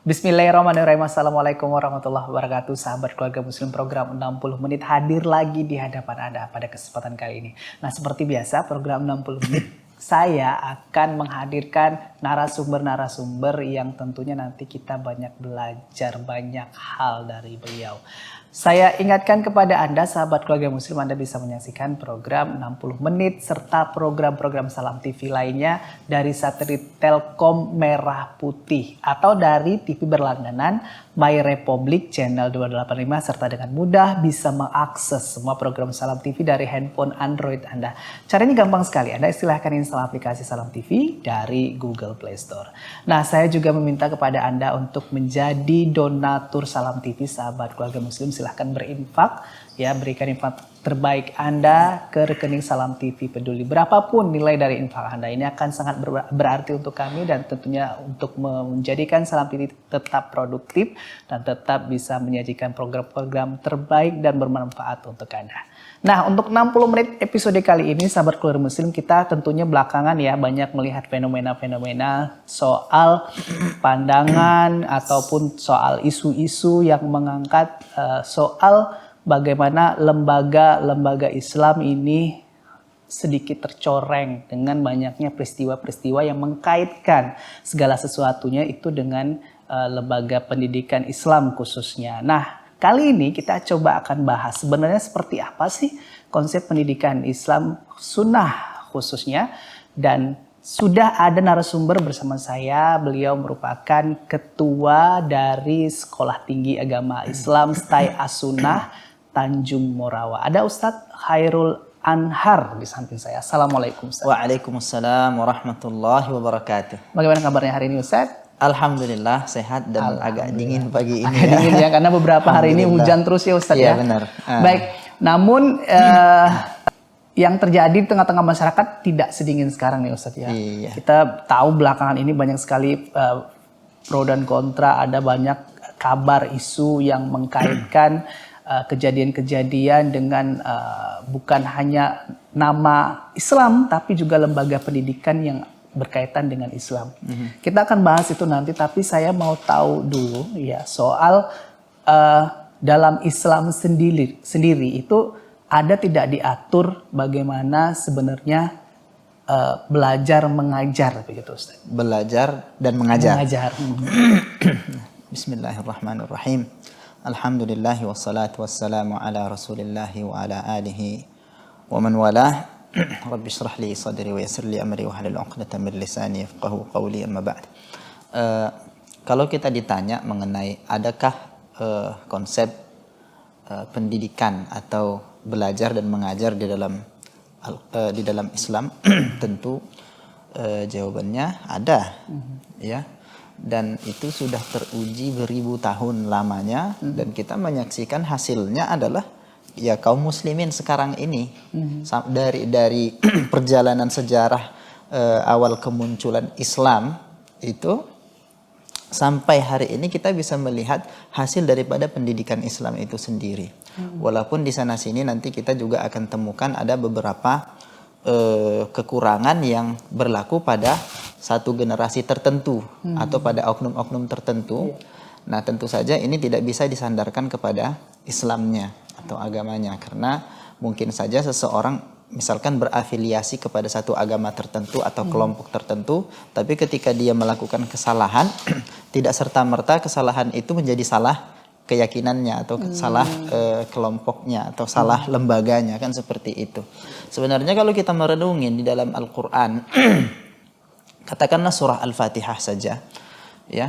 Bismillahirrahmanirrahim. Assalamualaikum warahmatullahi wabarakatuh. Sahabat keluarga muslim, program 60 menit hadir lagi di hadapan Anda pada kesempatan kali ini. Nah, seperti biasa program 60 menit saya akan menghadirkan narasumber-narasumber yang tentunya nanti kita banyak belajar banyak hal dari beliau. Saya ingatkan kepada Anda, sahabat keluarga muslim, Anda bisa menyaksikan program 60 menit serta program-program Salam TV lainnya dari satelit Telkom Merah Putih atau dari TV berlangganan My Republic Channel 285 serta dengan mudah bisa mengakses semua program Salam TV dari handphone Android Anda. Caranya gampang sekali, Anda silahkan install aplikasi Salam TV dari Google Play Store. Nah, saya juga meminta kepada Anda untuk menjadi donatur Salam TV, sahabat keluarga muslim. Silahkan berinfak, ya, berikan infak terbaik Anda ke rekening Salam TV Peduli. Berapapun nilai dari infak Anda, ini akan sangat berarti untuk kami dan tentunya untuk menjadikan Salam TV tetap produktif dan tetap bisa menyajikan program-program terbaik dan bermanfaat untuk Anda. Nah, untuk 60 menit episode kali ini, sahabat keluarga muslim, kita tentunya belakangan ya banyak melihat fenomena-fenomena soal pandangan ataupun soal isu-isu yang mengangkat soal bagaimana lembaga-lembaga Islam ini sedikit tercoreng dengan banyaknya peristiwa-peristiwa yang mengkaitkan segala sesuatunya itu dengan lembaga pendidikan Islam khususnya. Nah, kali ini kita coba akan bahas sebenarnya seperti apa sih konsep pendidikan Islam sunnah khususnya, dan sudah ada narasumber bersama saya. Beliau merupakan ketua dari Sekolah Tinggi Agama Islam STAI As-Sunnah Tanjung Morawa. Ada Ustadz Khairul Anhar di samping saya. Assalamualaikum Ustadz. Waalaikumsalam warahmatullahi wabarakatuh. Bagaimana kabarnya hari ini Ustadz? Alhamdulillah sehat dan agak dingin pagi ini. Agak dingin ya, karena beberapa hari ini hujan terus ya Ustadz ya. Iya benar. Baik, namun yang terjadi di tengah-tengah masyarakat tidak sedingin sekarang nih Ustadz ya. Iya. Kita tahu belakangan ini banyak sekali pro dan kontra, ada banyak kabar isu yang mengkaitkan kejadian-kejadian dengan bukan hanya nama Islam tapi juga lembaga pendidikan yang berkaitan dengan Islam. Kita akan bahas itu nanti, tapi saya mau tahu dulu ya soal dalam Islam sendiri itu ada tidak diatur bagaimana sebenarnya belajar mengajar begitu Ustaz? Belajar dan mengajar. Bismillahirrahmanirrahim. Alhamdulillahi wassalatu wassalamu ala rasulillahi wa ala alihi wa man walah. Rabbi shrah li sadri wa yassir li amri wa hlul 'uqdatam min lisani yafqahu qawli, amma ba'd. Kalau kita ditanya mengenai adakah konsep pendidikan atau belajar dan mengajar di dalam Islam, tentu jawabannya ada, ya. Dan itu sudah teruji beribu tahun lamanya, dan kita menyaksikan hasilnya adalah ya kaum muslimin sekarang ini. Dari perjalanan sejarah awal kemunculan Islam itu sampai hari ini kita bisa melihat hasil daripada pendidikan Islam itu sendiri. Walaupun di sana sini nanti kita juga akan temukan ada beberapa kekurangan yang berlaku pada satu generasi tertentu atau pada oknum-oknum tertentu. Nah, tentu saja ini tidak bisa disandarkan kepada Islamnya atau agamanya, karena mungkin saja seseorang misalkan berafiliasi kepada satu agama tertentu atau kelompok tertentu, tapi ketika dia melakukan kesalahan tidak serta-merta kesalahan itu menjadi salah keyakinannya atau salah kelompoknya atau salah lembaganya, kan seperti itu. Sebenarnya kalau kita merenungi di dalam Al-Qur'an katakanlah surah Al-Fatihah saja, ya,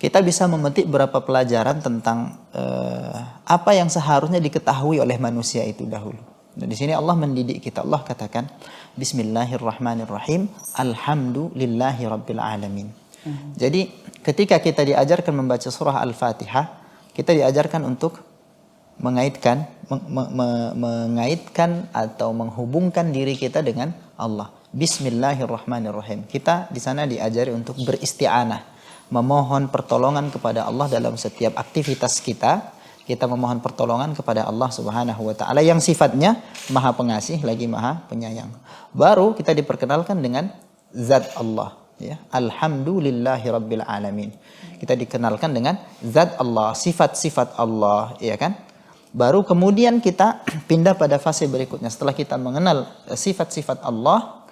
kita bisa memetik beberapa pelajaran tentang apa yang seharusnya diketahui oleh manusia itu dahulu. Dan di sini Allah mendidik kita. Allah katakan, Bismillahirrahmanirrahim, Alhamdulillahi Rabbil Alamin. Jadi ketika kita diajarkan membaca surah Al-Fatihah, kita diajarkan untuk mengaitkan mengaitkan atau menghubungkan diri kita dengan Allah. Bismillahirrahmanirrahim. Kita di sana diajari untuk beristi'anah, memohon pertolongan kepada Allah dalam setiap aktivitas kita. Kita memohon pertolongan kepada Allah Subhanahu wa taala yang sifatnya Maha Pengasih lagi Maha Penyayang. Baru kita diperkenalkan dengan zat Allah, ya. Alhamdulillahirabbil alamin. Kita dikenalkan dengan zat Allah, sifat-sifat Allah, ya kan? Baru kemudian kita pindah pada fase berikutnya setelah kita mengenal sifat-sifat Allah,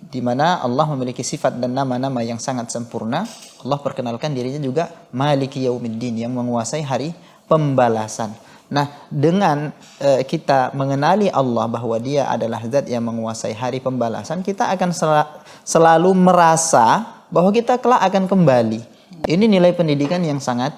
di mana Allah memiliki sifat dan nama-nama yang sangat sempurna. Allah perkenalkan dirinya juga Maliki Yaumiddin, yang menguasai hari pembalasan. Nah, dengan kita mengenali Allah bahwa Dia adalah zat yang menguasai hari pembalasan, kita akan selalu merasa bahwa kita kelak akan kembali. Ini nilai pendidikan yang sangat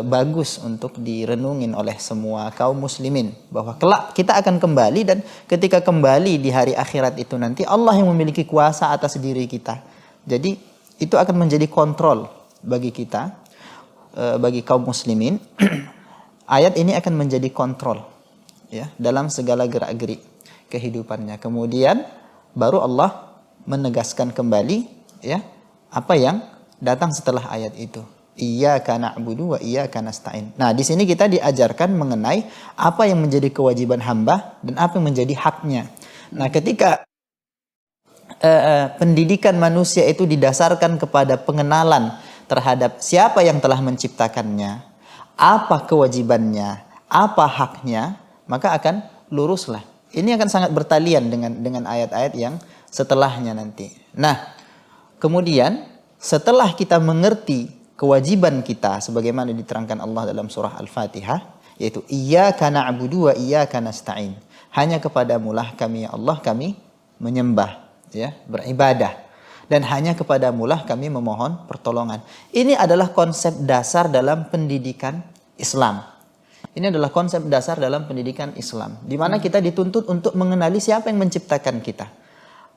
bagus untuk direnungin oleh semua kaum muslimin, bahwa kelak kita akan kembali, dan ketika kembali di hari akhirat itu nanti Allah yang memiliki kuasa atas diri kita. Jadi itu akan menjadi kontrol bagi kita, bagi kaum muslimin. Ayat ini akan menjadi kontrol, ya, dalam segala gerak-gerik kehidupannya. Kemudian baru Allah menegaskan kembali, ya, apa yang datang setelah ayat itu. Iyyaka na'budu wa iyyaka nasta'in. Nah, di sini kita diajarkan mengenai apa yang menjadi kewajiban hamba dan apa yang menjadi haknya. Nah, ketika pendidikan manusia itu didasarkan kepada pengenalan terhadap siapa yang telah menciptakannya, apa kewajibannya, apa haknya, maka akan luruslah. Ini akan sangat bertalian dengan ayat-ayat yang setelahnya nanti. Nah, kemudian setelah kita mengerti kewajiban kita sebagaimana diterangkan Allah dalam surah Al-Fatihah, yaitu iyyaka na'budu wa iyyaka nasta'in. Hanya kepadamulah kami ya Allah kami menyembah, ya, beribadah, dan hanya kepadamulah kami memohon pertolongan. Ini adalah konsep dasar dalam pendidikan Islam. Ini adalah konsep dasar dalam pendidikan Islam, di mana kita dituntut untuk mengenali siapa yang menciptakan kita,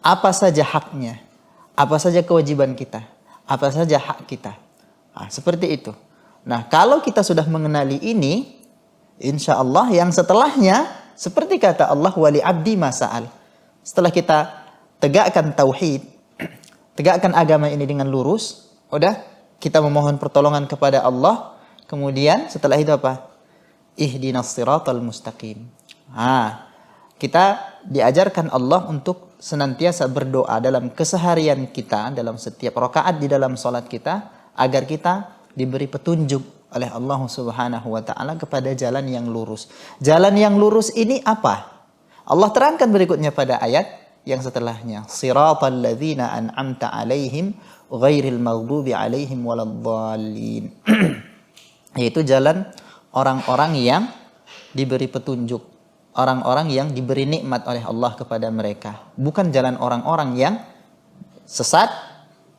apa saja haknya, apa saja kewajiban kita, apa saja hak kita. Nah, seperti itu. Nah, kalau kita sudah mengenali ini, insya Allah yang setelahnya seperti kata Allah, wali abdi masa'al. Setelah kita tegakkan tauhid, tegakkan agama ini dengan lurus, udah kita memohon pertolongan kepada Allah. Kemudian setelah itu apa? Ihdinas siratal mustaqim. Kita diajarkan Allah untuk senantiasa berdoa dalam keseharian kita, dalam setiap rakaat di dalam salat kita, agar kita diberi petunjuk oleh Allah Subhanahu wa taala kepada jalan yang lurus. Jalan yang lurus ini apa? Allah terangkan berikutnya pada ayat yang setelahnya. Siratal ladzina an'amta 'alaihim ghairil maghdubi 'alaihim waladdallin. Yaitu jalan orang-orang yang diberi petunjuk, orang-orang yang diberi nikmat oleh Allah kepada mereka. Bukan jalan orang-orang yang sesat,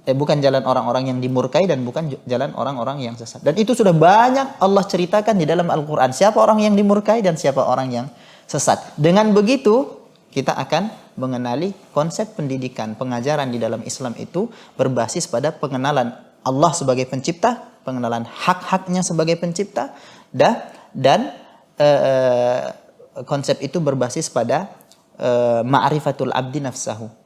bukan jalan orang-orang yang dimurkai, dan bukan jalan orang-orang yang sesat. Dan itu sudah banyak Allah ceritakan di dalam Al-Quran. Siapa orang yang dimurkai dan siapa orang yang sesat. Dengan begitu, kita akan mengenali konsep pendidikan, pengajaran di dalam Islam itu berbasis pada pengenalan Allah sebagai pencipta, pengenalan hak-haknya sebagai pencipta, dan konsep itu berbasis pada ma'rifatul abdi nafsahu.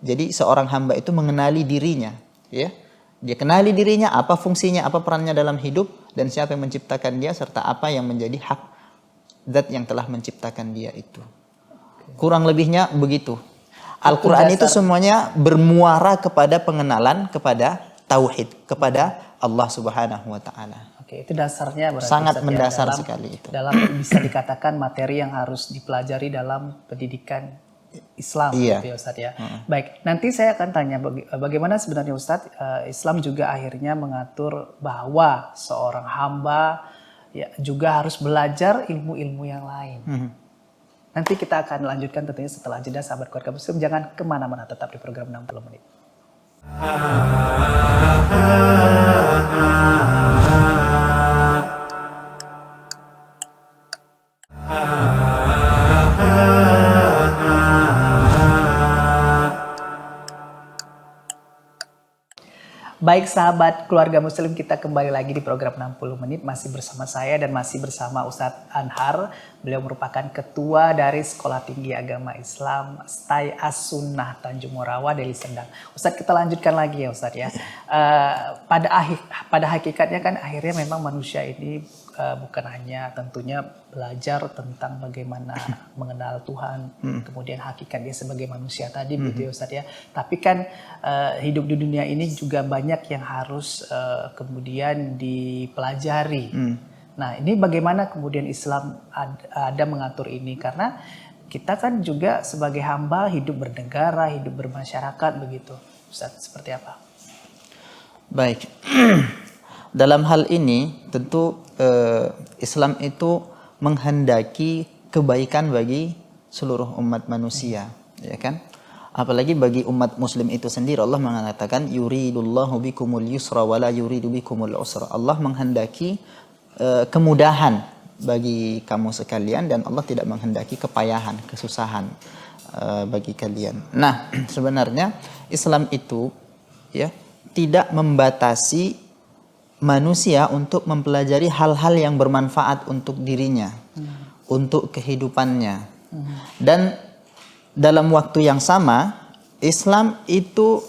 Jadi seorang hamba itu mengenali dirinya, ya. Dia kenali dirinya, apa fungsinya, apa perannya dalam hidup, dan siapa yang menciptakan dia, serta apa yang menjadi hak zat yang telah menciptakan dia itu. Kurang lebihnya begitu. Al-Quran itu semuanya bermuara kepada pengenalan, kepada tauhid, kepada Allah Subhanahu wa taala. Oke, itu dasarnya berarti sangat mendasar sekali itu. Dalam bisa dikatakan materi yang harus dipelajari dalam pendidikan Islam, iya. gitu ya Ustadz ya. Baik, nanti saya akan tanya bagaimana sebenarnya Ustadz, Islam juga akhirnya mengatur bahwa seorang hamba ya juga harus belajar ilmu-ilmu yang lain. Nanti kita akan lanjutkan tentunya setelah jeda, sahabat keluarga muslim. Jangan kemana-mana, tetap di program 60 menit. Baik sahabat keluarga muslim, kita kembali lagi di program 60 menit. Masih bersama saya dan masih bersama Ustadz Anhar. Beliau merupakan ketua dari Sekolah Tinggi Agama Islam STAI As-Sunnah Tanjung Morawa, Deli Serdang. Ustadz, kita lanjutkan lagi ya Ustadz ya. Pada hakikatnya kan akhirnya memang manusia ini bukan hanya tentunya belajar tentang bagaimana mengenal Tuhan, kemudian hakikat dia sebagai manusia tadi begitu ya Ustadz ya. Tapi kan hidup di dunia ini juga banyak yang harus kemudian dipelajari. Nah, ini bagaimana kemudian Islam ada mengatur ini? Karena kita kan juga sebagai hamba hidup bernegara, hidup bermasyarakat begitu. Ustaz, seperti apa? Baik. Dalam hal ini tentu Islam itu menghendaki kebaikan bagi seluruh umat manusia, ya kan? Apalagi bagi umat muslim itu sendiri, Allah mengatakan yuridullahu bikumul yusra wala yuridu bikumul usra. Allah menghendaki kemudahan bagi kamu sekalian dan Allah tidak menghendaki kepayahan, kesusahan bagi kalian. Nah, sebenarnya Islam itu ya tidak membatasi manusia untuk mempelajari hal-hal yang bermanfaat untuk dirinya, untuk kehidupannya. Dan dalam waktu yang sama, Islam itu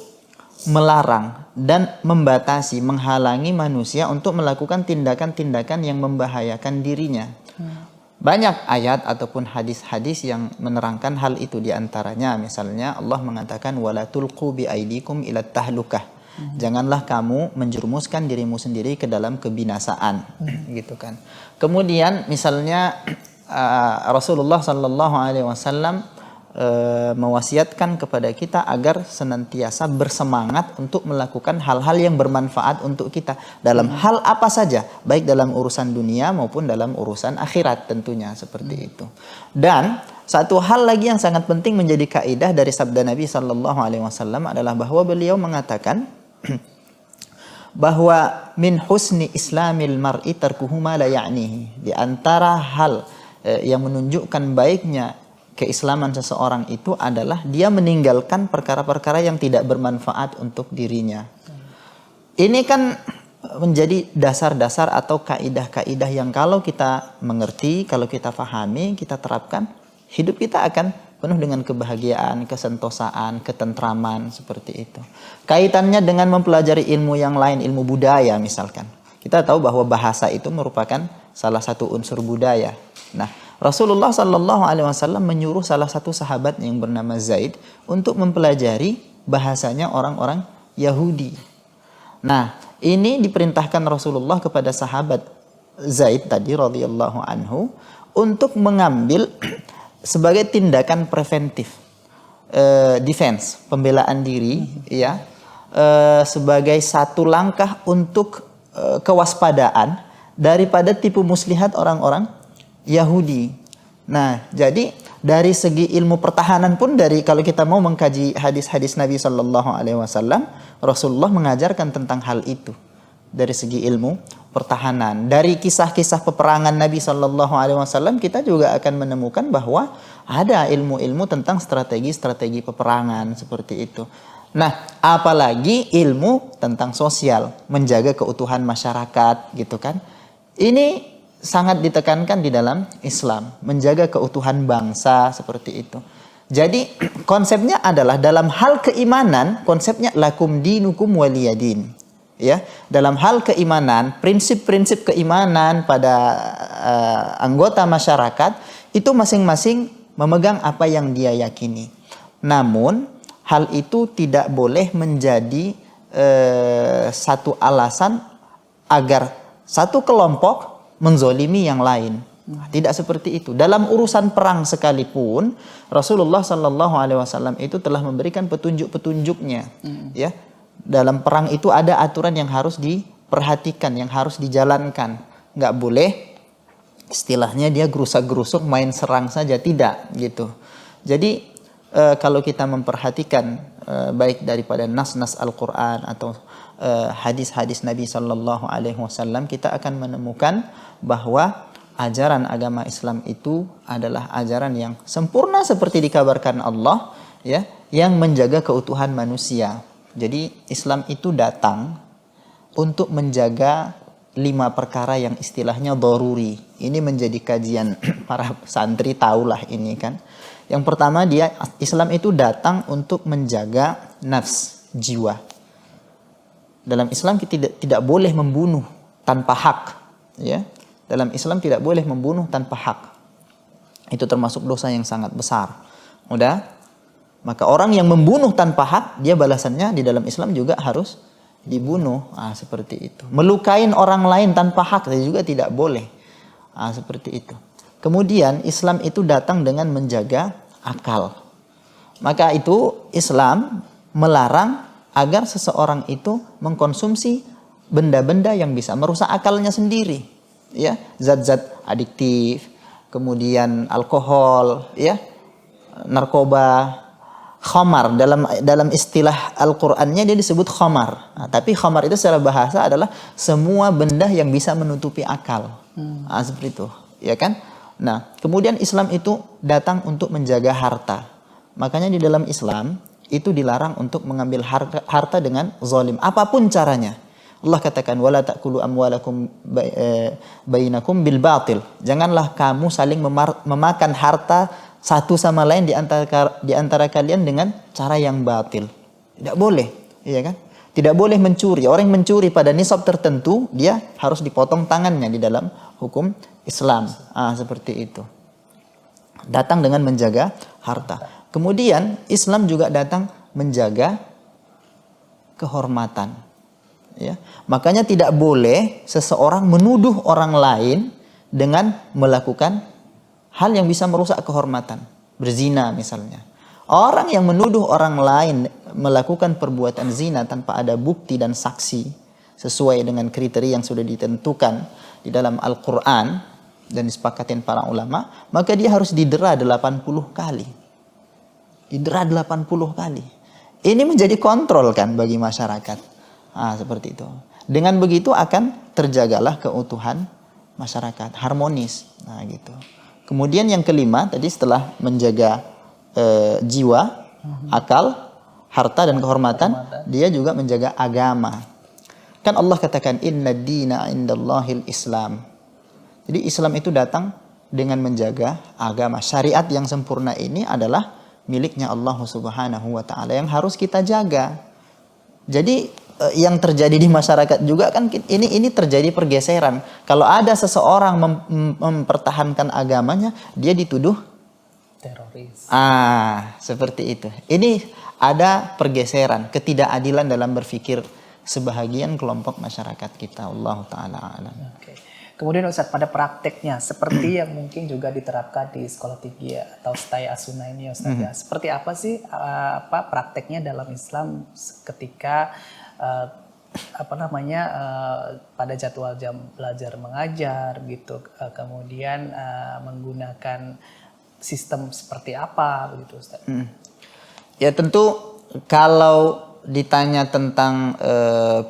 melarang dan membatasi, menghalangi manusia untuk melakukan tindakan-tindakan yang membahayakan dirinya. Banyak ayat ataupun hadis-hadis yang menerangkan hal itu. Di antaranya misalnya Allah mengatakan wala tulqu bi aidikum ila tahlukah. Janganlah kamu menjerumuskan dirimu sendiri ke dalam kebinasaan, gitu kan. Kemudian misalnya Rasulullah sallallahu alaihi wasallam mewasiatkan kepada kita agar senantiasa bersemangat untuk melakukan hal-hal yang bermanfaat untuk kita dalam hal apa saja, baik dalam urusan dunia maupun dalam urusan akhirat tentunya seperti itu. Dan satu hal lagi yang sangat penting menjadi kaidah dari sabda Nabi sallallahu alaihi wasallam adalah bahwa beliau mengatakan bahwa min husni islamil mar'i tarkuhu ma la ya'nihi. Di antara hal yang menunjukkan baiknya keislaman seseorang itu adalah dia meninggalkan perkara-perkara yang tidak bermanfaat untuk dirinya. Ini kan menjadi dasar-dasar atau kaidah-kaidah yang kalau kita mengerti, kalau kita pahami, kita terapkan, hidup kita akan penuh dengan kebahagiaan, kesentosaan, ketentraman, seperti itu. Kaitannya dengan mempelajari ilmu yang lain, ilmu budaya misalkan. Kita tahu bahwa bahasa itu merupakan salah satu unsur budaya. Nah, Rasulullah Sallallahu Alaihi Wasallam menyuruh salah satu sahabat yang bernama Zaid untuk mempelajari bahasanya orang-orang Yahudi. Nah, ini diperintahkan Rasulullah kepada sahabat Zaid tadi radhiyallahu anhu untuk mengambil sebagai tindakan preventif, defense, pembelaan diri, ya, sebagai satu langkah untuk kewaspadaan daripada tipu muslihat orang-orang Yahudi. Nah, jadi dari segi ilmu pertahanan pun, dari kalau kita mau mengkaji hadis-hadis Nabi Sallallahu Alaihi Wasallam, Rasulullah mengajarkan tentang hal itu dari segi ilmu pertahanan. Dari kisah-kisah peperangan Nabi Sallallahu Alaihi Wasallam kita juga akan menemukan bahwa ada ilmu-ilmu tentang strategi-strategi peperangan seperti itu. Nah, apalagi ilmu tentang sosial, menjaga keutuhan masyarakat, gitu kan? Ini sangat ditekankan di dalam Islam, menjaga keutuhan bangsa seperti itu. Jadi konsepnya adalah dalam hal keimanan, konsepnya lakum dinukum waliyadin. Ya, dalam hal keimanan, prinsip-prinsip keimanan pada anggota masyarakat itu masing-masing memegang apa yang dia yakini. Namun hal itu tidak boleh menjadi satu alasan agar satu kelompok menzolimi yang lain. Tidak seperti itu. Dalam urusan perang sekalipun, Rasulullah Sallallahu Alaihi Wasallam itu telah memberikan petunjuk-petunjuknya. Ya, dalam perang itu ada aturan yang harus diperhatikan, yang harus dijalankan. Nggak boleh istilahnya dia gerusak-gerusuk main serang saja, tidak gitu. Jadi kalau kita memperhatikan baik daripada nas-nas Al-Quran atau hadis-hadis Nabi Sallallahu Alaihi Wasallam, kita akan menemukan bahwa ajaran agama Islam itu adalah ajaran yang sempurna seperti dikabarkan Allah, ya, yang menjaga keutuhan manusia. Jadi Islam itu datang untuk menjaga 5 perkara yang istilahnya daruri. Ini menjadi kajian para santri, tahulah ini kan. Yang pertama, Islam itu datang untuk menjaga nafs, jiwa. Dalam Islam kita tidak boleh membunuh tanpa hak, ya. Dalam Islam tidak boleh membunuh tanpa hak. Itu termasuk dosa yang sangat besar. Udah? Maka orang yang membunuh tanpa hak, dia balasannya di dalam Islam juga harus dibunuh. Seperti itu. Melukain orang lain tanpa hak juga tidak boleh. Seperti itu. Kemudian Islam itu datang dengan menjaga akal. Maka itu Islam melarang agar seseorang itu mengkonsumsi benda-benda yang bisa merusak akalnya sendiri. Ya, zat-zat adiktif, kemudian alkohol, ya, narkoba, khamar. Dalam istilah Al-Qur'annya dia disebut khamar. Tapi khamar itu secara bahasa adalah semua benda yang bisa menutupi akal. Seperti itu, ya kan? Nah, kemudian Islam itu datang untuk menjaga harta. Makanya di dalam Islam itu dilarang untuk mengambil harta dengan zalim, apapun caranya. Allah katakan wala ta'kulu amwalakum bainakum bil batil. Janganlah kamu saling memakan harta satu sama lain di antara kalian dengan cara yang batil. Tidak boleh, iya kan? Tidak boleh mencuri. Orang yang mencuri pada nisab tertentu, dia harus dipotong tangannya di dalam hukum Islam. Seperti itu. Datang dengan menjaga harta. Kemudian Islam juga datang menjaga kehormatan. Ya. Makanya tidak boleh seseorang menuduh orang lain dengan melakukan hal yang bisa merusak kehormatan. Berzina misalnya. Orang yang menuduh orang lain melakukan perbuatan zina tanpa ada bukti dan saksi sesuai dengan kriteria yang sudah ditentukan di dalam Al-Quran dan disepakatin para ulama, maka dia harus didera 80 kali. Didera 80 kali. Ini menjadi kontrol kan bagi masyarakat. Seperti itu. Dengan begitu akan terjagalah keutuhan masyarakat, harmonis. Gitu. Kemudian yang kelima tadi setelah menjaga jiwa, akal, harta dan kehormatan, dia juga menjaga agama. Kan Allah katakan inna dina indallahil Islam. Jadi Islam itu datang dengan menjaga agama. Syariat yang sempurna ini adalah miliknya Allah Subhanahu wa taala yang harus kita jaga. Jadi yang terjadi di masyarakat juga kan ini terjadi pergeseran. Kalau ada seseorang mempertahankan agamanya, dia dituduh teroris. Seperti itu. Ini ada pergeseran, ketidakadilan dalam berpikir sebahagian kelompok masyarakat kita. Allah taala alam. Okay. Kemudian Ustadz, pada prakteknya seperti yang mungkin juga diterapkan di sekolah tinggi atau stay asuna ini Ustadz, ya. Seperti apa sih prakteknya dalam Islam ketika pada jadwal jam belajar mengajar gitu, kemudian menggunakan sistem seperti apa begitu Ustaz? Ya tentu kalau ditanya tentang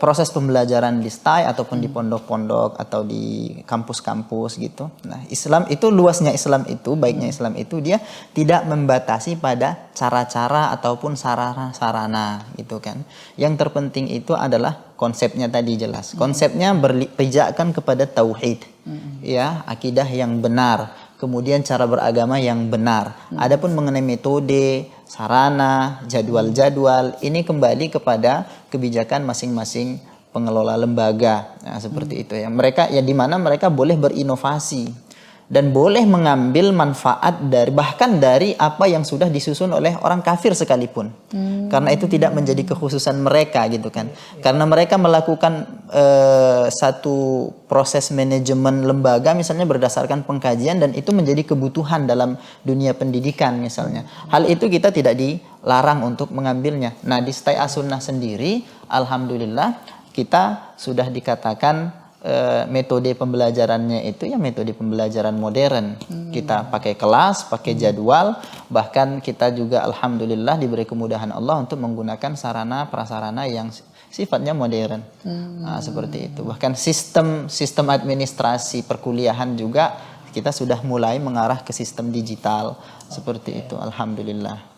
proses pembelajaran di STAI ataupun di pondok-pondok atau di kampus-kampus gitu. Nah, Islam itu luasnya Islam itu, baiknya Islam itu dia tidak membatasi pada cara-cara ataupun sarana-sarana gitu kan. Yang terpenting itu adalah konsepnya tadi jelas. Konsepnya berpijakkan kepada tauhid. Ya, akidah yang benar. Kemudian cara beragama yang benar. Adapun mengenai metode, sarana, jadwal-jadwal, ini kembali kepada kebijakan masing-masing pengelola lembaga. Nah, seperti itu ya. Mereka di mana mereka boleh berinovasi dan boleh mengambil manfaat bahkan dari apa yang sudah disusun oleh orang kafir sekalipun. Karena itu tidak menjadi kekhususan mereka gitu kan. Karena mereka melakukan satu proses manajemen lembaga misalnya berdasarkan pengkajian dan itu menjadi kebutuhan dalam dunia pendidikan misalnya. Hal itu kita tidak dilarang untuk mengambilnya. Nah, di STAI As-Sunnah sendiri alhamdulillah kita sudah dikatakan metode pembelajarannya itu ya metode pembelajaran modern. Kita pakai kelas, pakai jadwal, bahkan kita juga alhamdulillah diberi kemudahan Allah untuk menggunakan sarana prasarana yang sifatnya modern. Seperti itu. Bahkan sistem administrasi perkuliahan juga kita sudah mulai mengarah ke sistem digital seperti itu alhamdulillah.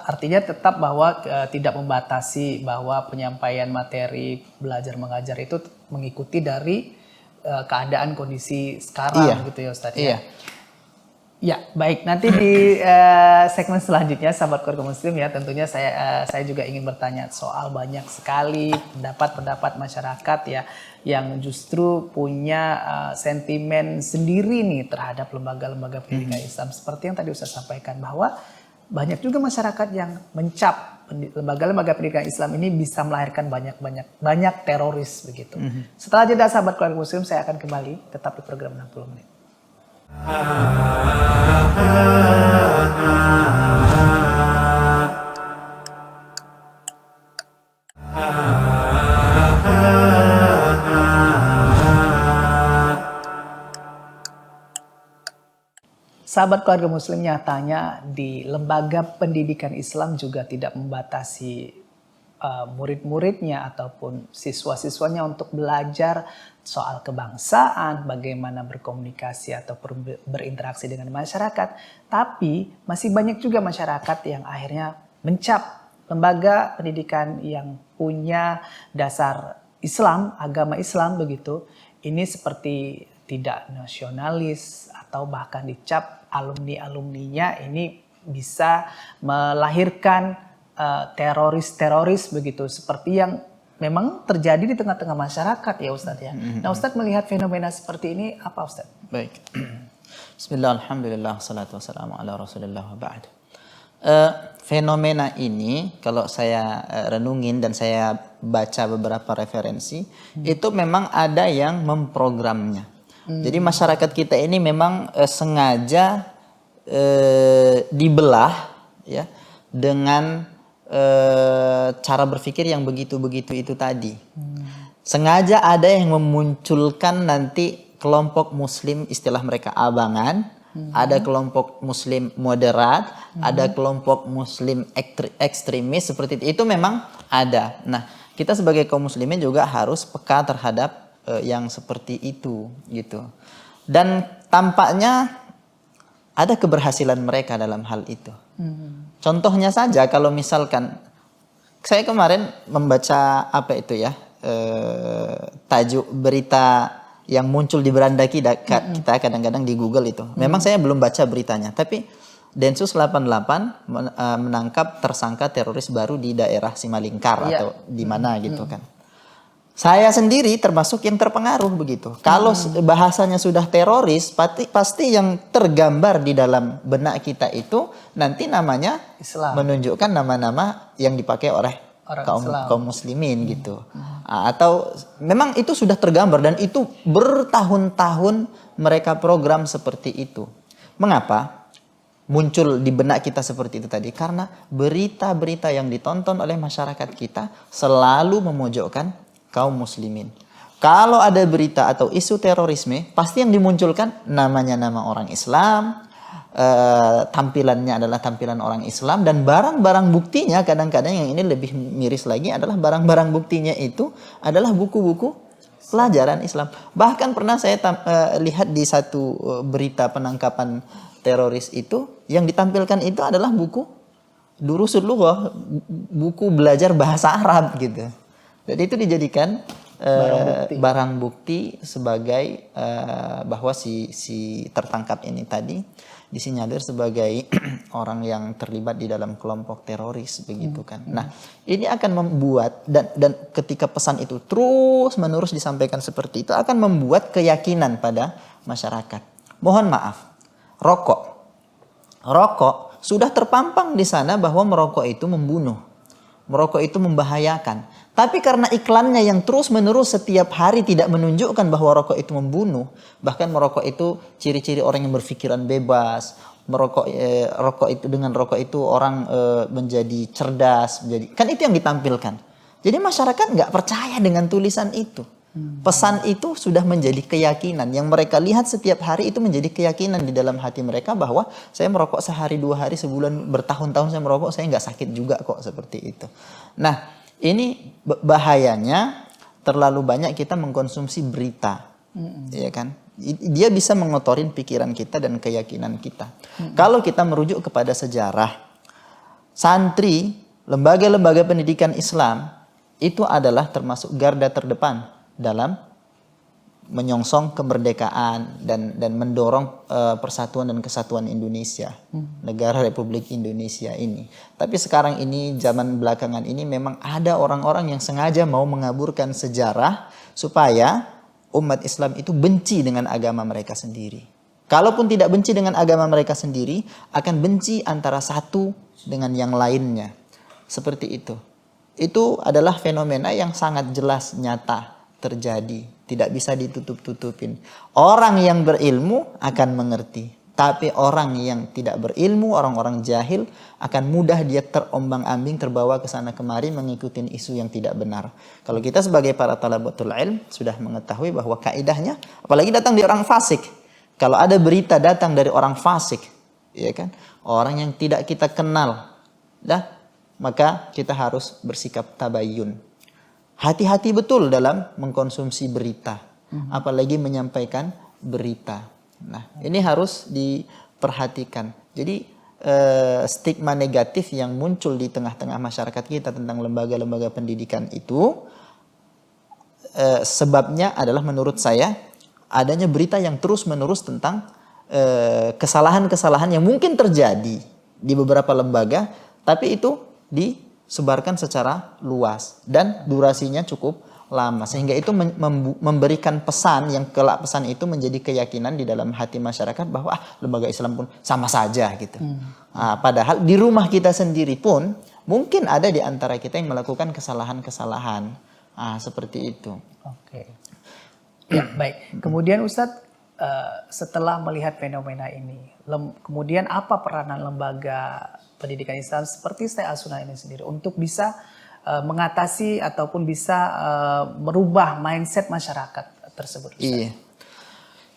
Artinya tetap bahwa tidak membatasi bahwa penyampaian materi belajar mengajar itu mengikuti dari keadaan kondisi sekarang gitu ya Ustadz ya. Iya. Ya, baik. Nanti di segmen selanjutnya, sahabat keluarga muslim ya, tentunya saya juga ingin bertanya soal banyak sekali pendapat-pendapat masyarakat ya yang justru punya sentimen sendiri nih terhadap lembaga-lembaga pendidikan Islam. Seperti yang tadi Ustaz sampaikan bahwa banyak juga masyarakat yang mencap lembaga-lembaga pendidikan Islam ini bisa melahirkan banyak teroris begitu. Setelah jeda sahabat keluarga muslim, saya akan kembali tetap di program 60 menit. Sahabat keluarga muslim, nyatanya di lembaga pendidikan Islam juga tidak membatasi murid-muridnya ataupun siswa-siswanya untuk belajar soal kebangsaan, bagaimana berkomunikasi atau berinteraksi dengan masyarakat. Tapi masih banyak juga masyarakat yang akhirnya mencap lembaga pendidikan yang punya dasar Islam, agama Islam begitu. Ini seperti tidak nasionalis atau bahkan dicap alumni-alumninya ini bisa melahirkan teroris-teroris begitu, seperti yang memang terjadi di tengah-tengah masyarakat ya Ustadz ya. Nah Ustadz melihat fenomena seperti ini apa Ustadz? Baik. Bismillah, alhamdulillah, salatu wassalamu ala rasulillah wa ba'd. Fenomena ini kalau saya renungin dan saya baca beberapa referensi, itu memang ada yang memprogramnya. Jadi masyarakat kita ini memang sengaja dibelah ya dengan cara berpikir yang begitu-begitu itu tadi. Sengaja ada yang memunculkan nanti kelompok muslim, istilah mereka abangan, ada kelompok muslim moderat, ada kelompok muslim ekstremis seperti itu. Itu memang ada. Nah, kita sebagai kaum muslimin juga harus peka terhadap yang seperti itu gitu. Dan tampaknya ada keberhasilan mereka dalam hal itu. Contohnya saja kalau misalkan saya kemarin membaca apa itu ya, tajuk berita yang muncul di beranda kita kadang-kadang di Google itu. Memang saya belum baca beritanya, tapi Densus 88 menangkap tersangka teroris baru di daerah Simalingkar atau di mana gitu kan. Saya sendiri termasuk yang terpengaruh begitu. Kalau bahasanya sudah teroris, pasti yang tergambar di dalam benak kita itu nanti namanya Islam, menunjukkan nama-nama yang dipakai oleh kaum muslimin gitu. Atau memang itu sudah tergambar dan itu bertahun-tahun mereka program seperti itu. Mengapa muncul di benak kita seperti itu tadi? Karena berita-berita yang ditonton oleh masyarakat kita selalu memojokkan kaum muslimin. Kalau ada berita atau isu terorisme, pasti yang dimunculkan namanya nama orang Islam, tampilannya adalah tampilan orang Islam, dan barang-barang buktinya kadang-kadang yang ini lebih miris lagi adalah barang-barang buktinya itu adalah buku-buku pelajaran Islam. Bahkan pernah saya lihat di satu berita penangkapan teroris itu, yang ditampilkan itu adalah buku Durusul Lughah, buku belajar bahasa Arab gitu. Jadi itu dijadikan barang bukti sebagai bahwa si tertangkap ini tadi disinyalir sebagai orang yang terlibat di dalam kelompok teroris begitu kan. Nah, ini akan membuat dan ketika pesan itu terus-menerus disampaikan seperti itu akan membuat keyakinan pada masyarakat. Mohon maaf, rokok sudah terpampang di sana bahwa merokok itu membunuh. Merokok itu membahayakan. Tapi karena iklannya yang terus-menerus setiap hari tidak menunjukkan bahwa rokok itu membunuh, bahkan merokok itu ciri-ciri orang yang berpikiran bebas, rokok itu dengan rokok itu orang menjadi cerdas, kan itu yang ditampilkan. Jadi masyarakat nggak percaya dengan tulisan itu. Pesan itu sudah menjadi keyakinan yang mereka lihat setiap hari, itu menjadi keyakinan di dalam hati mereka bahwa saya merokok sehari, 2 hari, sebulan, bertahun-tahun saya merokok, saya nggak sakit juga kok, seperti itu. Nah, ini bahayanya terlalu banyak kita mengkonsumsi berita, ya kan? Dia bisa mengotorin pikiran kita dan keyakinan kita. Kalau kita merujuk kepada sejarah, santri, lembaga-lembaga pendidikan Islam itu adalah termasuk garda terdepan dalam menyongsong kemerdekaan dan mendorong persatuan dan kesatuan Indonesia, negara Republik Indonesia ini. Tapi sekarang ini, zaman belakangan ini, memang ada orang-orang yang sengaja mau mengaburkan sejarah supaya umat Islam itu benci dengan agama mereka sendiri. Kalaupun tidak benci dengan agama mereka sendiri, akan benci antara satu dengan yang lainnya. Seperti itu. Itu adalah fenomena yang sangat jelas, nyata terjadi. Tidak bisa ditutup-tutupin. Orang yang berilmu akan mengerti. Tapi orang yang tidak berilmu, orang-orang jahil, akan mudah dia terombang-ambing, terbawa ke sana kemari mengikuti isu yang tidak benar. Kalau kita sebagai para talabatul ilm sudah mengetahui bahwa kaidahnya, apalagi datang dari orang fasik. Kalau ada berita datang dari orang fasik, ya kan, orang yang tidak kita kenal, maka kita harus bersikap tabayyun. Hati-hati betul dalam mengkonsumsi berita, apalagi menyampaikan berita. Nah, ini harus diperhatikan. Jadi stigma negatif yang muncul di tengah-tengah masyarakat kita tentang lembaga-lembaga pendidikan itu sebabnya adalah menurut saya adanya berita yang terus-menerus tentang kesalahan-kesalahan yang mungkin terjadi di beberapa lembaga, tapi itu disebarkan secara luas dan durasinya cukup lama, sehingga itu memberikan pesan yang kelak pesan itu menjadi keyakinan di dalam hati masyarakat bahwa lembaga Islam pun sama saja gitu. Padahal di rumah kita sendiri pun mungkin ada di antara kita yang melakukan kesalahan-kesalahan seperti itu. Oke. Ya, baik. Kemudian Ustadz, setelah melihat fenomena ini, kemudian apa peranan lembaga pendidikan Islam seperti Stay Al-Sunnah ini sendiri untuk bisa mengatasi ataupun bisa merubah mindset masyarakat tersebut? Iya.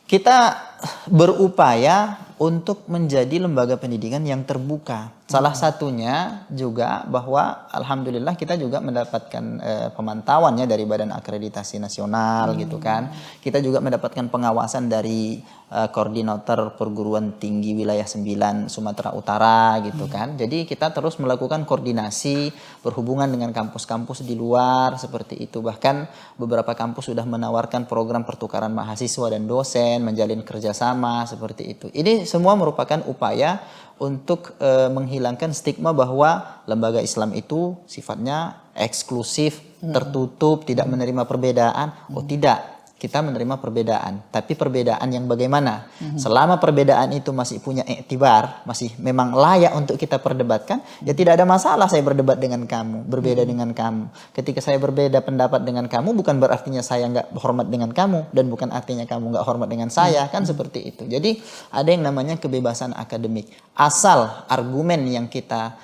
Kita berupaya untuk menjadi lembaga pendidikan yang terbuka. Salah satunya juga bahwa alhamdulillah kita juga mendapatkan pemantauannya dari Badan Akreditasi Nasional gitu kan. Kita juga mendapatkan pengawasan dari Koordinator Perguruan Tinggi Wilayah 9 Sumatera Utara gitu kan. Jadi kita terus melakukan koordinasi berhubungan dengan kampus-kampus di luar seperti itu. Bahkan beberapa kampus sudah menawarkan program pertukaran mahasiswa dan dosen, menjalin kerjasama seperti itu. Ini semua merupakan upaya untuk menghilangkan stigma bahwa lembaga Islam itu sifatnya eksklusif, tertutup, tidak menerima perbedaan. Oh tidak, kita menerima perbedaan. Tapi perbedaan yang bagaimana? Selama perbedaan itu masih punya iktibar, masih memang layak untuk kita perdebatkan, ya tidak ada masalah saya berdebat dengan kamu, berbeda dengan kamu. Ketika saya berbeda pendapat dengan kamu, bukan berartinya saya nggak hormat dengan kamu, dan bukan artinya kamu nggak hormat dengan saya, kan seperti itu. Jadi ada yang namanya kebebasan akademik. Asal argumen yang kita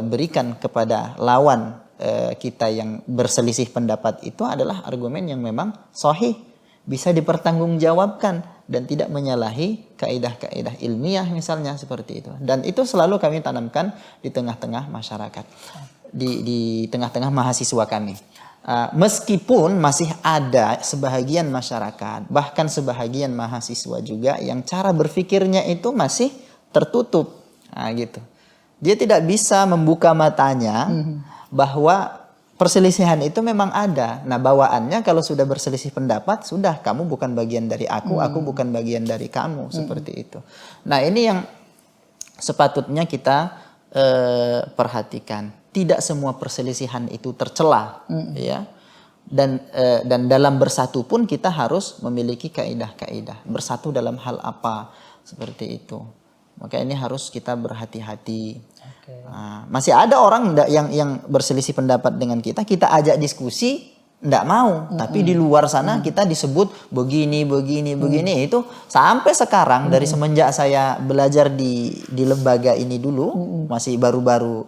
berikan kepada lawan kita yang berselisih pendapat itu adalah argumen yang memang sahih, bisa dipertanggungjawabkan dan tidak menyalahi kaidah-kaidah ilmiah misalnya seperti itu. Dan itu selalu kami tanamkan di tengah-tengah masyarakat, di tengah-tengah mahasiswa kami. Meskipun masih ada sebahagian masyarakat, bahkan sebahagian mahasiswa juga yang cara berpikirnya itu masih tertutup, gitu. Dia tidak bisa membuka matanya bahwa perselisihan itu memang ada. Nah, bawaannya kalau sudah berselisih pendapat, sudah kamu bukan bagian dari aku bukan bagian dari kamu, seperti itu. Nah, ini yang sepatutnya kita perhatikan. Tidak semua perselisihan itu tercela, ya. Dan dalam bersatu pun kita harus memiliki kaidah-kaidah. Bersatu dalam hal apa, seperti itu. Maka ini harus kita berhati-hati. Masih ada orang yang berselisih pendapat dengan kita ajak diskusi, enggak mau. Tapi di luar sana kita disebut begini. Itu sampai sekarang dari semenjak saya belajar di lembaga ini dulu, masih baru-baru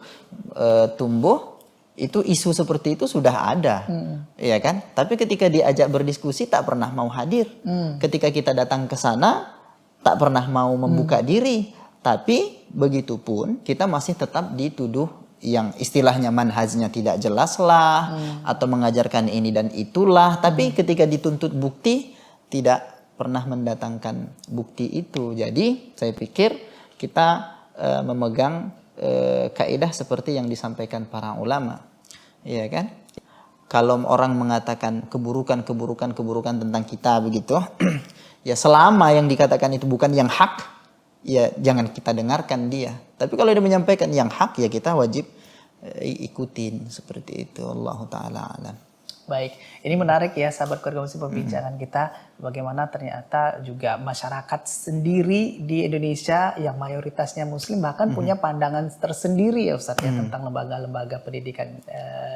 tumbuh, itu isu seperti itu sudah ada, ya kan? Tapi ketika diajak berdiskusi tak pernah mau hadir. Ketika kita datang ke sana tak pernah mau membuka diri. Tapi begitupun kita masih tetap dituduh yang istilahnya manhajnya tidak jelas lah, atau mengajarkan ini dan itulah. Tapi ketika dituntut bukti tidak pernah mendatangkan bukti itu. Jadi saya pikir kita memegang kaidah seperti yang disampaikan para ulama, ya kan? kalau orang mengatakan keburukan tentang kita begitu, ya selama yang dikatakan itu bukan yang hak, ya jangan kita dengarkan dia. Tapi kalau dia menyampaikan yang hak, ya kita wajib ikutin seperti itu. Allahu taala alam. Baik, ini menarik ya sahabat keluarga muslim perbincangan kita bagaimana ternyata juga masyarakat sendiri di Indonesia yang mayoritasnya muslim bahkan punya pandangan tersendiri ya Ustadz ya tentang lembaga-lembaga pendidikan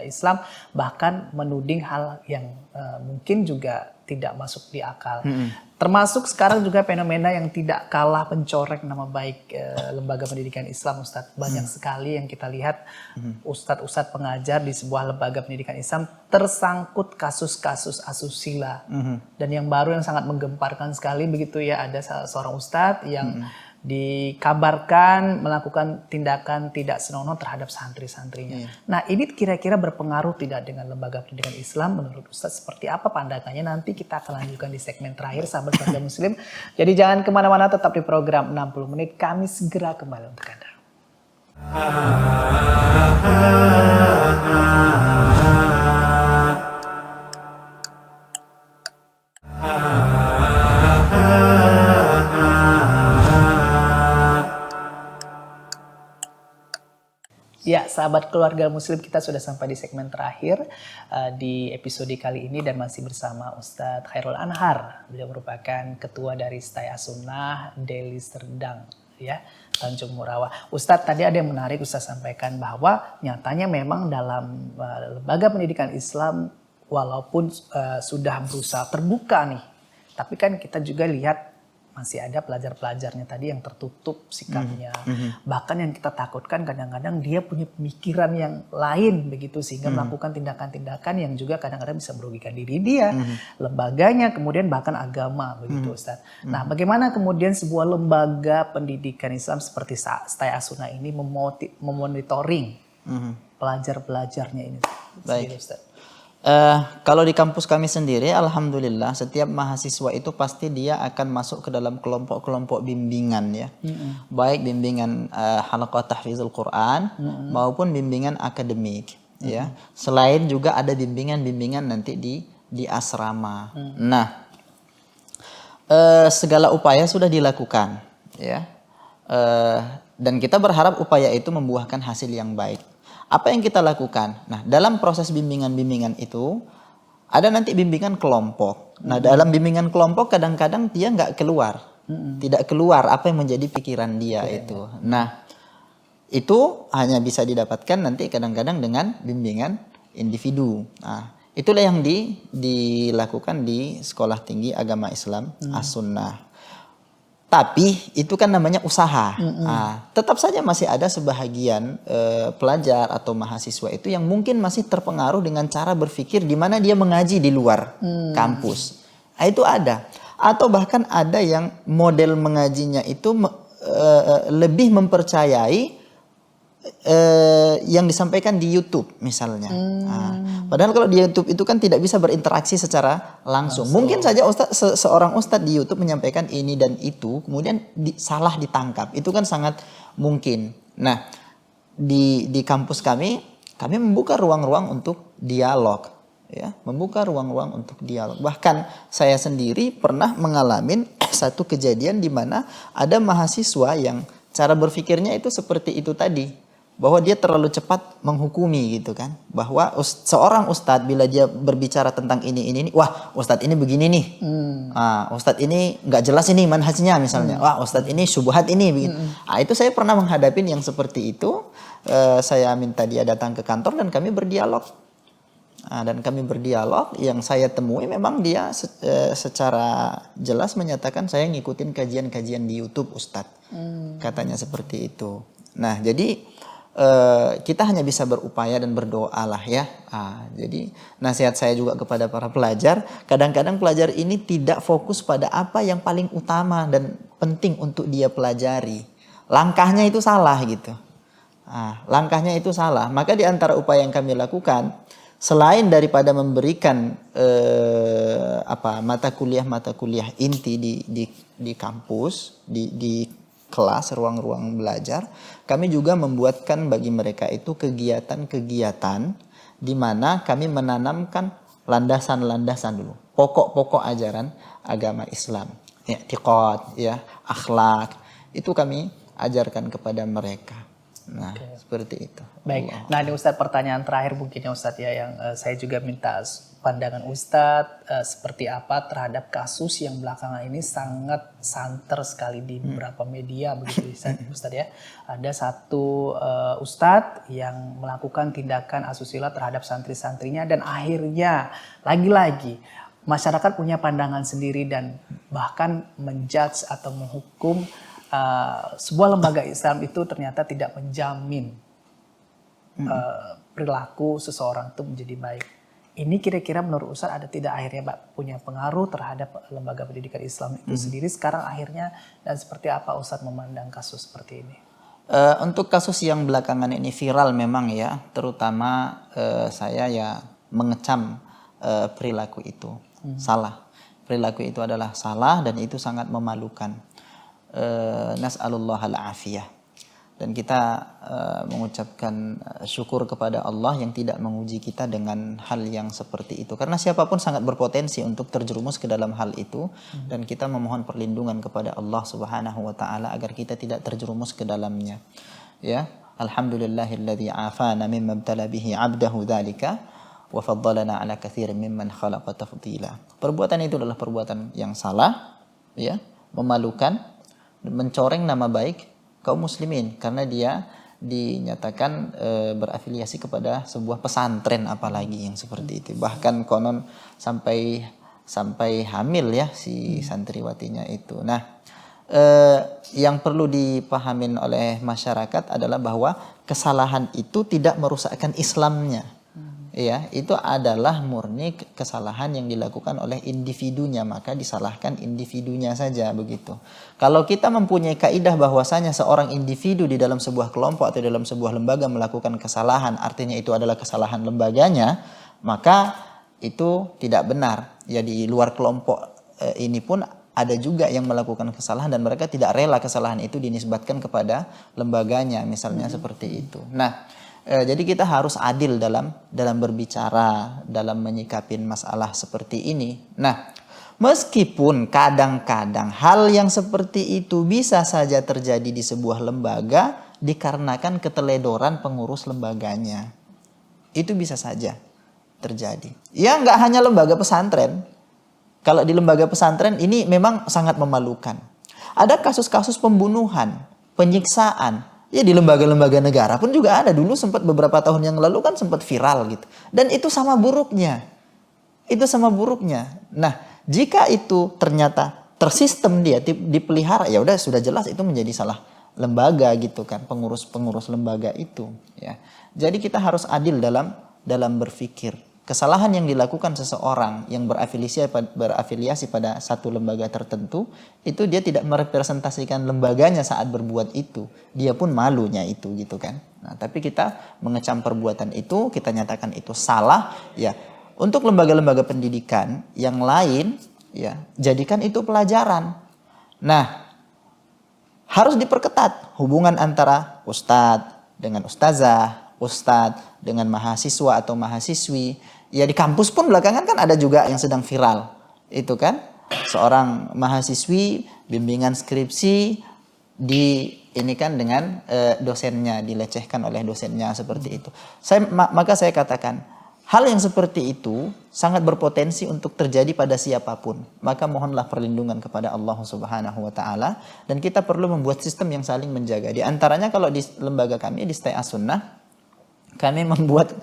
Islam, bahkan menuding hal yang mungkin juga tidak masuk di akal. Termasuk sekarang juga fenomena yang tidak kalah mencoreng nama baik lembaga pendidikan Islam Ustadz. Banyak sekali yang kita lihat ustadz-ustadz pengajar di sebuah lembaga pendidikan Islam tersangkut kasus-kasus asusila. Dan yang baru yang sangat menggemparkan sekali begitu ya, ada seorang ustadz yang dikabarkan melakukan tindakan tidak senonoh terhadap santri-santrinya. Nah ini kira-kira berpengaruh tidak dengan lembaga pendidikan Islam menurut Ustadz? Seperti apa pandangannya? Nanti kita akan lanjutkan di segmen terakhir sahabat keluarga muslim. Jadi jangan kemana-mana, tetap di program 60 menit. Kami segera kembali untuk Anda. Ya, sahabat keluarga muslim, kita sudah sampai di segmen terakhir di episode kali ini dan masih bersama Ustadz Khairul Anhar. Beliau merupakan ketua dari Stay As-Sunnah Deli Serdang ya, Tanjung Morawa. Ustadz, tadi ada yang menarik Ustadz sampaikan bahwa nyatanya memang dalam lembaga pendidikan Islam walaupun sudah berusaha terbuka nih, tapi kan kita juga lihat masih ada pelajar-pelajarnya tadi yang tertutup sikapnya. Bahkan yang kita takutkan kadang-kadang dia punya pemikiran yang lain begitu sehingga melakukan tindakan-tindakan yang juga kadang-kadang bisa merugikan diri dia, lembaganya, kemudian bahkan agama begitu Ustaz. Nah, bagaimana kemudian sebuah lembaga pendidikan Islam seperti Stay As-Sunnah ini memonitoring pelajar-pelajarnya ini? Baik. Ustaz. Kalau di kampus kami sendiri, alhamdulillah setiap mahasiswa itu pasti dia akan masuk ke dalam kelompok-kelompok bimbingan ya, baik bimbingan halaqah tahfizul Quran maupun bimbingan akademik ya. Selain juga ada bimbingan-bimbingan nanti di asrama. Nah, segala upaya sudah dilakukan ya, dan kita berharap upaya itu membuahkan hasil yang baik. Apa yang kita lakukan? Nah, dalam proses bimbingan-bimbingan itu ada nanti bimbingan kelompok. Nah, dalam bimbingan kelompok kadang-kadang dia nggak keluar, tidak keluar apa yang menjadi pikiran dia itu. Nah, itu hanya bisa didapatkan nanti kadang-kadang dengan bimbingan individu. Nah, itulah yang dilakukan di Sekolah Tinggi Agama Islam As-Sunnah. Tapi itu kan namanya usaha. Nah, tetap saja masih ada sebahagian pelajar atau mahasiswa itu yang mungkin masih terpengaruh dengan cara berpikir di mana dia mengaji di luar kampus. Nah, itu ada. Atau bahkan ada yang model mengajinya itu lebih mempercayai yang disampaikan di YouTube misalnya. Nah, padahal kalau di YouTube itu kan tidak bisa berinteraksi secara langsung. Mungkin saja seorang ustadz di YouTube menyampaikan ini dan itu, kemudian salah ditangkap. Itu kan sangat mungkin. Nah, di kampus kami membuka ruang-ruang untuk dialog, ya, membuka ruang-ruang untuk dialog. Bahkan saya sendiri pernah mengalami satu kejadian di mana ada mahasiswa yang cara berpikirnya itu seperti itu tadi. Bahwa dia terlalu cepat menghukumi gitu kan, bahwa seorang ustadz bila dia berbicara tentang ini, wah ustadz ini begini nih, ustadz ini nggak jelas ini manhajnya misalnya, wah ustadz ini syubhat ini begitu. Itu saya pernah menghadapi yang seperti itu. Saya minta dia datang ke kantor dan kami berdialog. Yang saya temui memang dia secara jelas menyatakan saya ngikutin kajian-kajian di YouTube ustadz, katanya seperti itu. Nah, jadi kita hanya bisa berupaya dan berdoa lah ya. Jadi nasihat saya juga kepada para pelajar, kadang-kadang pelajar ini tidak fokus pada apa yang paling utama dan penting untuk dia pelajari. Langkahnya itu salah gitu. Langkahnya itu salah. Maka di antara upaya yang kami lakukan, selain daripada memberikan mata kuliah inti di kampus, di kelas, ruang-ruang belajar, kami juga membuatkan bagi mereka itu kegiatan-kegiatan di mana kami menanamkan landasan-landasan dulu, pokok-pokok ajaran agama Islam, i'tiqad, ya, akhlak, itu kami ajarkan kepada mereka. Nah, seperti itu. Baik. Allah. Nah, ini Ustadz, pertanyaan terakhir mungkin ya Ustadz ya, yang saya juga minta pandangan Ustadz seperti apa terhadap kasus yang belakangan ini sangat santer sekali di beberapa media begitu Ustadz ya. Ada satu Ustadz yang melakukan tindakan asusila terhadap santri-santrinya dan akhirnya lagi-lagi masyarakat punya pandangan sendiri dan bahkan menjudge atau menghukum sebuah lembaga Islam itu ternyata tidak menjamin perilaku seseorang itu menjadi baik. Ini kira-kira menurut Ustadz ada tidak akhirnya Pak punya pengaruh terhadap lembaga pendidikan Islam itu sendiri sekarang akhirnya, dan seperti apa Ustadz memandang kasus seperti ini? Untuk kasus yang belakangan ini viral memang ya, terutama saya ya mengecam perilaku itu salah. Perilaku itu adalah salah dan itu sangat memalukan. Nas'alullah al-afiyah. Dan kita mengucapkan syukur kepada Allah yang tidak menguji kita dengan hal yang seperti itu. Karena siapapun sangat berpotensi untuk terjerumus ke dalam hal itu. Dan kita memohon perlindungan kepada Allah Subhanahu wa ta'ala agar kita tidak terjerumus ke dalamnya. Ya, alhamdulillahilladzi afana mimma ibtala bihi 'abdahu dzalika wa faddalana 'ala katsirin mimman khalaqa tafdila. Perbuatan itu adalah perbuatan yang salah, ya, memalukan, mencoreng nama baik kaum muslimin karena dia dinyatakan berafiliasi kepada sebuah pesantren, apalagi yang seperti itu, bahkan konon sampai hamil ya si santriwatinya itu. Nah, yang perlu dipahamin oleh masyarakat adalah bahwa kesalahan itu tidak merusakkan Islamnya. Ya, itu adalah murni kesalahan yang dilakukan oleh individunya, maka disalahkan individunya saja begitu. Kalau kita mempunyai kaidah bahwasanya seorang individu di dalam sebuah kelompok atau dalam sebuah lembaga melakukan kesalahan, artinya itu adalah kesalahan lembaganya, maka itu tidak benar. Ya, di luar kelompok ini pun ada juga yang melakukan kesalahan dan mereka tidak rela kesalahan itu dinisbatkan kepada lembaganya, misalnya seperti itu. Nah, jadi kita harus adil dalam berbicara, dalam menyikapin masalah seperti ini. Nah, meskipun kadang-kadang hal yang seperti itu bisa saja terjadi di sebuah lembaga dikarenakan keteledoran pengurus lembaganya. Itu bisa saja terjadi. Ya, nggak hanya lembaga pesantren. Kalau di lembaga pesantren ini memang sangat memalukan. Ada kasus-kasus pembunuhan, penyiksaan. Ya, di lembaga-lembaga negara pun juga ada. Dulu sempat beberapa tahun yang lalu kan sempat viral gitu. Dan itu sama buruknya. Itu sama buruknya. Nah, jika itu ternyata tersistem dia dipelihara, ya udah sudah jelas itu menjadi salah lembaga gitu kan, pengurus lembaga itu ya. Jadi kita harus adil dalam berpikir. Kesalahan yang dilakukan seseorang yang berafiliasi pada satu lembaga tertentu, itu dia tidak merepresentasikan lembaganya saat berbuat itu. Dia pun malunya itu gitu kan. Nah, tapi kita mengecam perbuatan itu, kita nyatakan itu salah ya. Untuk lembaga-lembaga pendidikan yang lain ya, jadikan itu pelajaran. Nah, harus diperketat hubungan antara ustadz dengan ustazah, ustadz dengan mahasiswa atau mahasiswi. Ya, di kampus pun belakangan kan ada juga yang sedang viral. Itu kan seorang mahasiswi bimbingan skripsi ini kan dengan dosennya, dilecehkan oleh dosennya seperti itu. Maka saya katakan hal yang seperti itu sangat berpotensi untuk terjadi pada siapapun. Maka mohonlah perlindungan kepada Allah Subhanahu wa taala, dan kita perlu membuat sistem yang saling menjaga. Di antaranya kalau di lembaga kami di Stay As-Sunnah, kami membuat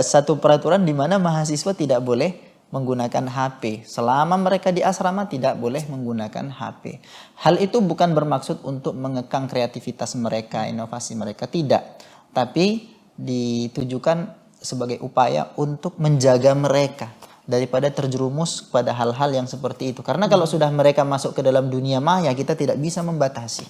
satu peraturan di mana mahasiswa tidak boleh menggunakan HP. Selama mereka di asrama tidak boleh menggunakan HP. Hal itu bukan bermaksud untuk mengekang kreativitas mereka, inovasi mereka, tidak. Tapi ditujukan sebagai upaya untuk menjaga mereka daripada terjerumus pada hal-hal yang seperti itu. Karena kalau sudah mereka masuk ke dalam dunia maya, kita tidak bisa membatasi.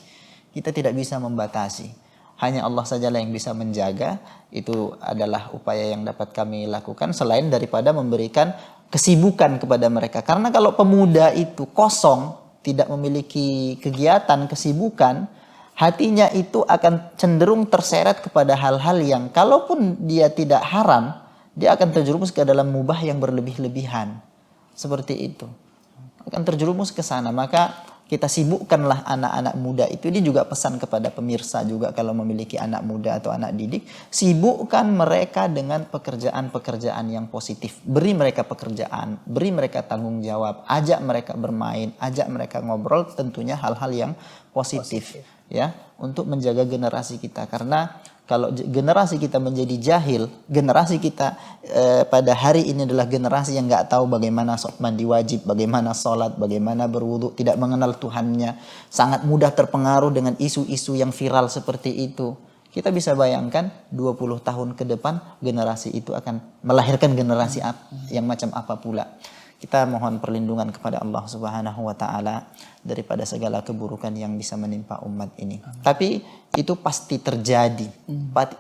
Kita tidak bisa membatasi. Hanya Allah sajalah yang bisa menjaga. Itu adalah upaya yang dapat kami lakukan selain daripada memberikan kesibukan kepada mereka. Karena kalau pemuda itu kosong, tidak memiliki kegiatan, kesibukan, hatinya itu akan cenderung terseret kepada hal-hal yang kalaupun dia tidak haram, dia akan terjerumus ke dalam mubah yang berlebih-lebihan. Seperti itu. Akan terjerumus ke sana. Maka kita sibukkanlah anak-anak muda itu. Ini juga pesan kepada pemirsa juga kalau memiliki anak muda atau anak didik. Sibukkan mereka dengan pekerjaan-pekerjaan yang positif. Beri mereka pekerjaan, beri mereka tanggung jawab, ajak mereka bermain, ajak mereka ngobrol, tentunya hal-hal yang positif. Ya, untuk menjaga generasi kita. Karena kalau generasi kita menjadi jahil, generasi kita pada hari ini adalah generasi yang nggak tahu bagaimana mandi wajib, bagaimana sholat, bagaimana berwudu, tidak mengenal Tuhannya, sangat mudah terpengaruh dengan isu-isu yang viral seperti itu. Kita bisa bayangkan 20 tahun ke depan generasi itu akan melahirkan generasi yang macam apa pula. Kita mohon perlindungan kepada Allah Subhanahu wa taala daripada segala keburukan yang bisa menimpa umat ini. Tapi itu pasti terjadi.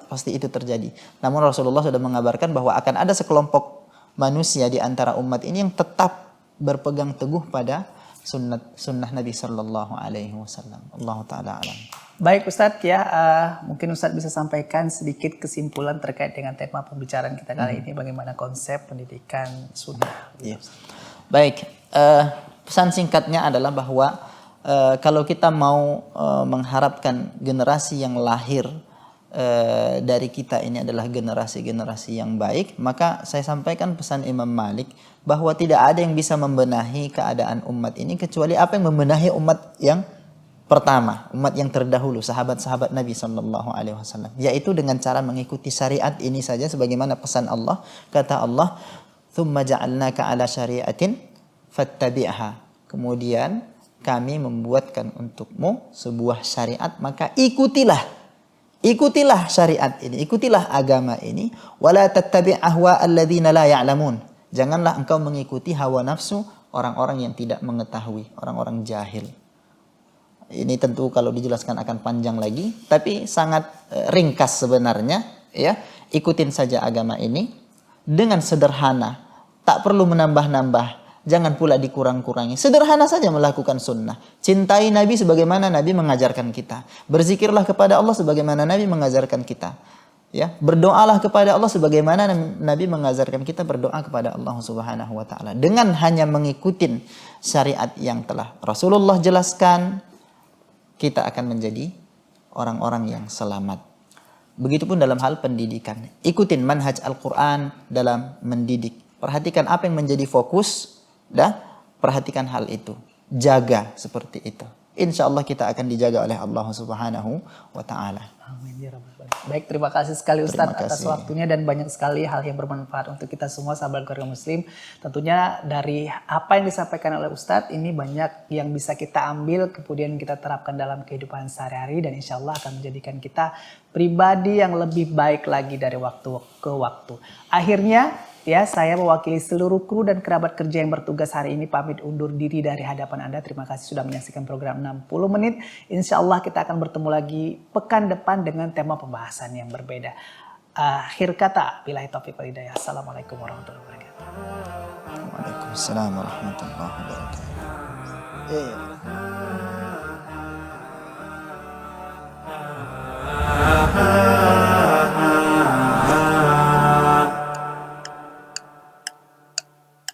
Pasti itu terjadi. Namun Rasulullah sudah mengabarkan bahwa akan ada sekelompok manusia di antara umat ini yang tetap berpegang teguh pada sunnah Nabi sallallahu alaihi wasallam. Allah taala alam. Baik Ustadz ya, mungkin Ustadz bisa sampaikan sedikit kesimpulan terkait dengan tema pembicaraan kita kali ini, bagaimana konsep pendidikan sunnah. Ya. Baik, pesan singkatnya adalah bahwa kalau kita mau mengharapkan generasi yang lahir dari kita ini adalah generasi-generasi yang baik, maka saya sampaikan pesan Imam Malik bahwa tidak ada yang bisa membenahi keadaan umat ini kecuali apa yang membenahi umat yang pertama, umat yang terdahulu, sahabat-sahabat Nabi sallallahu alaihi wasallam, yaitu dengan cara mengikuti syariat ini saja sebagaimana pesan Allah. Kata Allah, "Tsumma ja'alnaka 'ala syari'atin fattabi'ha." Kemudian kami membuatkan untukmu sebuah syariat, maka ikutilah. Ikutilah syariat ini, ikutilah agama ini, wala tattabi' ahwa alladzina la ya'lamun. Janganlah engkau mengikuti hawa nafsu orang-orang yang tidak mengetahui, orang-orang jahil. Ini tentu kalau dijelaskan akan panjang lagi, tapi sangat ringkas sebenarnya, ya. Ikutin saja agama ini dengan sederhana, tak perlu menambah-nambah, jangan pula dikurang-kurangi. Sederhana saja melakukan sunnah. Cintai Nabi sebagaimana Nabi mengajarkan kita. Berzikirlah kepada Allah sebagaimana Nabi mengajarkan kita. Ya, berdoalah kepada Allah sebagaimana Nabi mengajarkan kita berdoa kepada Allah Subhanahu wa taala. Dengan hanya mengikuti syariat yang telah Rasulullah jelaskan, kita akan menjadi orang-orang yang selamat. Begitupun dalam hal pendidikan. Ikutin manhaj Al-Quran dalam mendidik. Perhatikan apa yang menjadi fokus, dan perhatikan hal itu. Jaga seperti itu. Insya Allah kita akan dijaga oleh Allah Subhanahu wa ta'ala. Amin ya rabbal alamin. Baik, terima kasih sekali Ustadz atas waktunya dan banyak sekali hal yang bermanfaat untuk kita semua sahabat keluarga muslim. Tentunya dari apa yang disampaikan oleh Ustadz ini banyak yang bisa kita ambil kemudian kita terapkan dalam kehidupan sehari-hari dan insya Allah akan menjadikan kita pribadi yang lebih baik lagi dari waktu ke waktu. Akhirnya ya, saya mewakili seluruh kru dan kerabat kerja yang bertugas hari ini pamit undur diri dari hadapan Anda. Terima kasih sudah menyaksikan program 60 menit. Insya Allah kita akan bertemu lagi pekan depan dengan tema pembahasan yang berbeda. Akhir kata, billahi taufiq wal hidayah. Assalamualaikum warahmatullahi wabarakatuh. Waalaikumsalam warahmatullahi wabarakatuh.